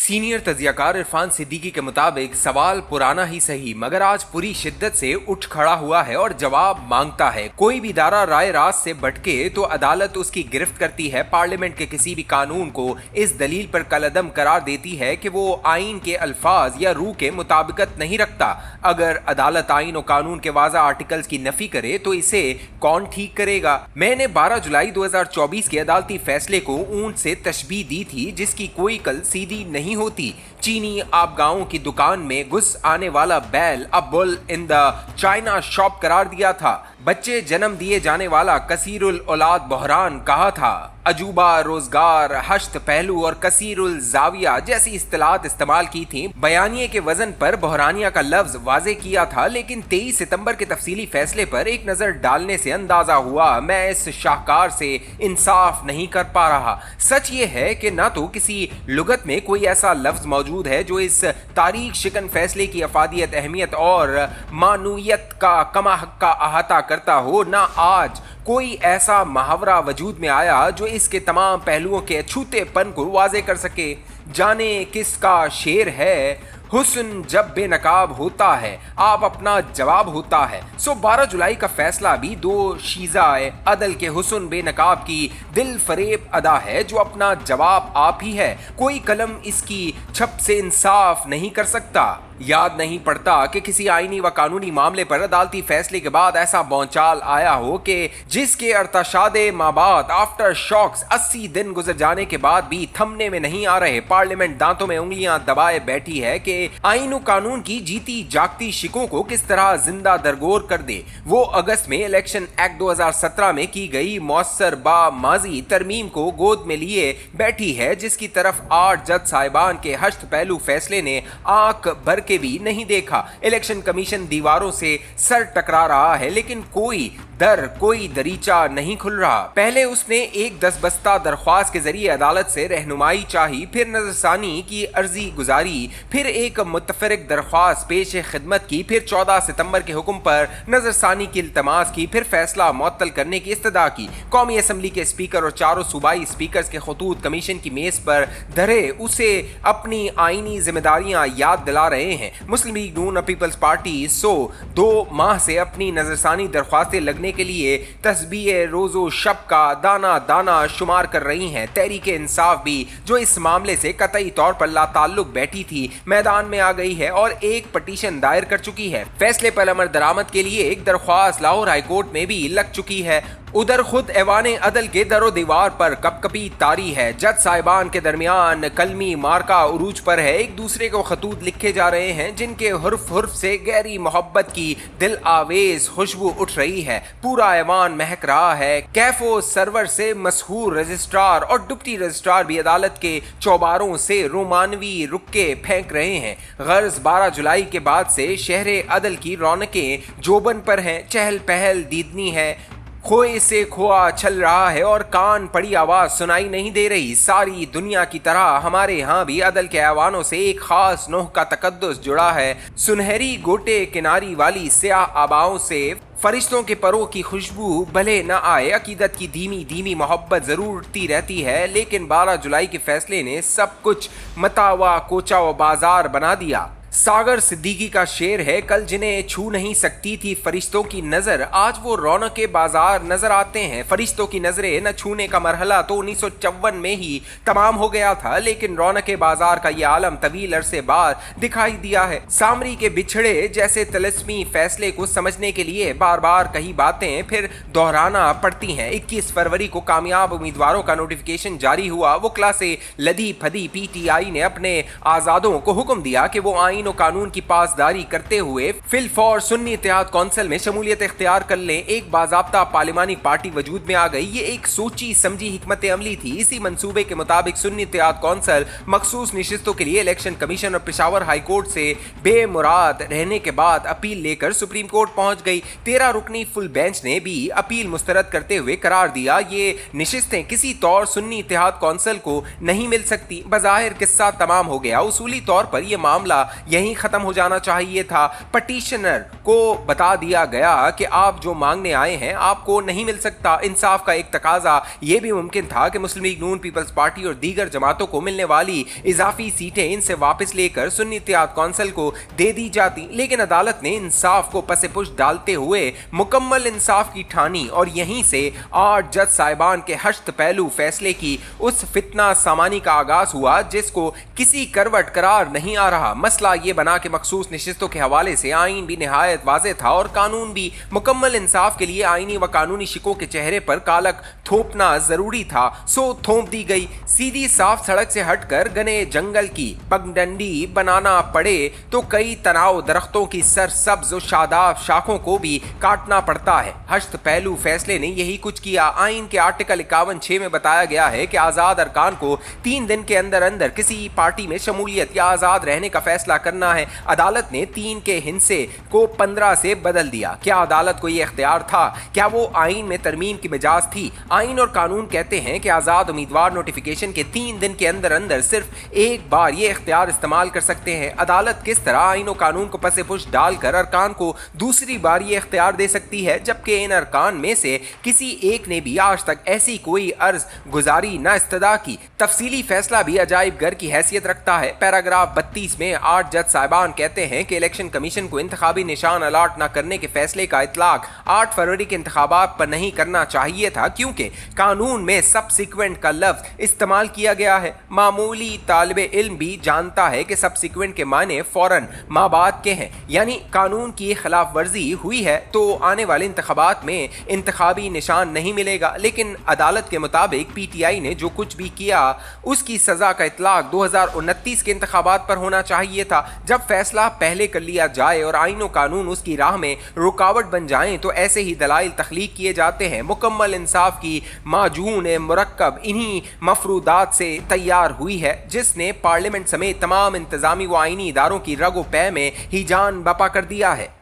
Senior तज्जियाकार Irfan Siddiqui के मुताबिक सवाल पुराना ही सही मगर आज पूरी शिद्दत से उठ खड़ा हुआ है और जवाब मांगता है। कोई भी इदारा राय रास्त से भटके तो अदालत उसकी गिरफ्त करती है। पार्लियामेंट के किसी भी कानून को इस दलील पर कलअदम करार देती है कि वो आइन के अल्फाज या रूह के मुताबिकत नहीं रखता। अगर अदालत आइन और कानून के वाज़ा आर्टिकल्स की नफी करे तो इसे कौन ठीक करेगा। मैंने 12 जुलाई 2024 के अदालती फैसले को ऊंट से तशबीह दी थी जिसकी कोई कल सीधी नहीं होती। चीनी आबगाओं की दुकान में घुस आने वाला बैल अब bull in the China shop करार दिया था। बच्चे जन्म दिए जाने वाला कसीरुल औलाद बहरान कहा था। अजूबा रोजगार हश्त पहलू और कसीरुल जाविया जैसी इस्तिलाहात इस्तेमाल की थी। बयानिए के वजन पर बहरानिया का लफ्ज वाजे किया था, लेकिन 23 सितंबर के तफसीली फैसले पर एक नजर डालने से अंदाजा हुआ मैं इस शाहकार से इंसाफ नहीं कर पा रहा। सच ये है कि ना तो किसी लुगत में कोई ऐसा लफ्ज मौजूद है जो इस तारीख शिकन फैसले की अफादियत, अहमियत और मानूयत का कमा हक का अहाता करता हो, ना आज कोई ऐसा मुहावरा वजूद में आया जो इसके तमाम पहलुओं के अछूतेपन को वाजे कर सके। जाने किसका शेर है हुस्न जब बेनकाब होता है, आप अपना जवाब होता है। 12 जुलाई का फैसला भी दो शीज़ाए अदल के हुस्न बेनकाब की दिल फरेब अदा है जो अपना जवाब आप ही है। कोई कलम इसकी छप से इंसाफ नहीं कर सकता। याद नहीं पड़ता कि किसी आईनी व कानूनी मामले पर अदालती फैसले के बाद ऐसा बौंचाल आया हो कि जिसके अरतशादे माबाद आफ्टर शॉक्स 80 दिन गुजर जाने के बाद भी थमने में नहीं आ रहे। पार्लियामेंट दांतों में उंगलियां दबाए बैठी है कि आइन व कानून की जीती जागती शिकों को किस तरह जिंदा दरगोर कर दे। वो अगस्त में इलेक्शन एक्ट 2017 में की गई मौसर बा माजी तरमीम को गोद में लिए बैठी है, जिसकी तरफ 8 जज साहिबान के हश्त पहलू फैसले ने आंख भर के भी नहीं देखा। इलेक्शन कमीशन दीवारों से सर टकरा रहा है लेकिन कोई दरीचा नहीं खुल रहा। पहले उसने एक दसबस्ता दरख्वास्त के जरिए अदालत से रहनुमाई चाही, फिर नजरसानी की अर्जी गुजारी, फिर एक मुतफरिक दरख्वास्त पेश खिदमत की, फिर 14 सितंबर के हुक्म पर नजरसानी की इल्तमास की, फिर फैसला मुअत्तल करने की इस्तदा की। कौमी असम्बली के स्पीकर और चारों सूबाई स्पीकर के खतूत कमीशन की मेज पर धरे उसे अपनी आईनी जिम्मेदारियां याद दिला रहे हैं। मुस्लिम लीग नून पीपल्स पार्टी 2 माह से अपनी नजरसानी दरख्वास्तें लगने के लिए तस्बीह रोजो शब का दाना दाना शुमार कर रही हैं। तहरीक इंसाफ भी जो इस मामले से कतई तौर पर लाताल्लुक बैठी थी, मैदान में आ गई है और एक पटिशन दायर कर चुकी है। फैसले पर अमल दरामद के लिए एक दरख्वास्त लाहौर हाईकोर्ट में भी लग चुकी है। उधर खुद ऐवान अदल के दरो दीवार पर कपकपी तारी है। जज साहिबान के दरमियान कलमी मार्का उरूज पर है। एक दूसरे को खतूत लिखे जा रहे हैं जिनके हुर्फ से गहरी मोहब्बत की दिल आवेज खुशबू उठ रही है। पूरा ऐवान महक रहा है। कैफो सरवर से मशहूर रजिस्ट्रार और डिप्टी रजिस्ट्रार भी अदालत के चौबारों से रोमानवी रुक्के फेंक रहे हैं। गर्ज 12 जुलाई के बाद से शहरे अदल की रौनकें जोबन पर हैं। चहल पहल दीदनी है, खोए से खोआ चल रहा है और कान पड़ी आवाज सुनाई नहीं दे रही। सारी दुनिया की तरह हमारे यहाँ भी अदल के ऐवानों से एक खास नोह का तकद्दुस जुड़ा है। सुनहरी गोटे किनारी वाली स्याह आबाओं से फरिश्तों के परों की खुशबू भले न आए, अकीदत की धीमी धीमी मोहब्बत जरूर उठती रहती है। लेकिन 12 जुलाई के फैसले ने सब कुछ मतावा कोचा व बाजार बना दिया। सागर सिद्दीकी का शेर है, कल जिन्हें छू नहीं सकती थी फरिश्तों की नजर, आज वो रौनक के बाजार नजर आते हैं। फरिश्तों की नजरें न छूने का मरहला तो 1954 में ही तमाम हो गया था, लेकिन रौनक के बाजार का ये आलम तवील अरसे बाद दिखाई दिया है। सामरी के बिछड़े जैसे तलस्मी फैसले को समझने के लिए बार बार कही बातें फिर दोहराना पड़ती हैं। 21 फरवरी को कामयाब उम्मीदवारों का नोटिफिकेशन जारी हुआ। वकला से लदी फदी PTI ने अपने आजादों को हुक्म दिया कि वो आइन कानून की पासदारी करते हुए fill for Sunni Ittehad council में शमूलियत इख्तियार कर लें। एक बाज़ाब्ता पार्लिमानी पार्टी वजूद में आ गई। ये एक सोची समझी हिकमत अमली थी। इसी मंसूबे के मुताबिक सुन्नी इत्तेहाद कौंसिल मखसूस नशिस्तों के लिए इलेक्शन कमीशन और पेशावर हाई कोर्ट से बेमुराद रहने के बाद अपील लेकर सुप्रीम कोर्ट पहुंच गई। 13 रुकनी फुल बेंच ने भी अपील मुस्तरद करते हुए करार दिया ये नशिस्तें किसी तौर सुन्नी इत्तेहाद कौंसिल को नहीं मिल सकती। बज़ाहिर किस्सा तमाम हो गया। उसूली तौर पर यह मामला यहीं खत्म हो जाना चाहिए था। पटिशनर को बता दिया गया कि आप जो मांगने आए हैं आपको नहीं मिल सकता। इंसाफ का एक तकाजा यह भी मुमकिन था कि मुस्लिम लीग नून, पीपल्स पार्टी और दीगर जमातों को मिलने वाली इजाफी सीटें इनसे वापस लेकर सुन्नी इत्तेहाद कौंसिल को दे दी जाती, लेकिन अदालत ने इंसाफ को पसे पुश डालते हुए मुकम्मल इंसाफ की ठानी और यहीं से 8 जज साहिबान के हश्त पहलू फैसले की उस फितना सामानी का आगाज हुआ जिसको किसी करवट करार नहीं आ रहा। मसला ये बना कि मखसूस नशिस्तों के हवाले से आइन भी निहायत वाज़ेह था और कानून भी। मुकम्मल इंसाफ के लिए आइनी व कानूनी शिकों के चेहरे पर कालक थोपना जरूरी था, सो थोप दी गई। सीधी साफ सड़क से हटकर घने जंगल की पगडंडी बनाना पड़े तो कई तनाव दरख्तों की सरसब्ज और शादाब शाखों को भी काटना पड़ता है। हश्त पहलू फैसले ने यही कुछ किया। आइन के आर्टिकल 51(6) में बताया गया है कि आज़ाद अरकान को 3 दिन के अंदर अंदर किसी पार्टी में शमूलियत या आज़ाद रहने का फैसला करना है। अदालत ने 3 के हिस्से को 15 से बदल दिया। क्या अदालत को यह इख्तियार था? क्या वो आइन में तरमीम की मिजाज थी? आइन और कानून कहते हैं कि आज़ाद उम्मीदवार नोटिफिकेशन के 3 दिन के अंदर अंदर सिर्फ एक बार ये इख्तियार इस्तेमाल कर सकते हैं। अदालत किस तरह आइन और कानून को पसे पुश डालकर अरकान को दूसरी बार ये इख्तियार दे सकती है, जबकि इन अरकान में से किसी एक ने भी आज तक ऐसी कोई अर्ज गुजारी न इस्तदा की। तफसीली फैसला भी अजाइब घर की हैसियत रखता है। पैराग्राफ 32 में 8 जज साहिबान कहते हैं कि इलेक्शन कमीशन को इंतखाबी निशान अलाट न करने के फैसले का इतलाक 8 फरवरी के इंतखाबात पर नहीं करना चाहिए था, क्योंकि कानून में सबसिक्वेंट का लफ्ज इस्तेमाल किया गया है। मामूली तालिबे इल्म भी जानता है कि सबसिक्वेंट के माने फौरन माँ बात के हैं, यानी कानून की खिलाफ वर्जी हुई है तो आने वाले इंतखाबात में इंतखाबी निशान नहीं मिलेगा। लेकिन अदालत के मुताबिक पीटीआई ने जो कुछ भी किया उसकी सजा का इतलाक 2029 के इंतखाबात पर होना चाहिए था। जब फैसला पहले कर लिया जाए और आइन और कानून उसकी राह में रुकावट बन जाएं तो ऐसे ही दलाइल तख्लीक किए जाते हैं। मुकम्मल इंसाफ की माजून मुरक्कब इन्हीं मफरूदात से तैयार हुई है जिसने पार्लियामेंट समेत तमाम इंतजामी व आइनी इदारों की रगो पै में ही जान बपा कर दिया है।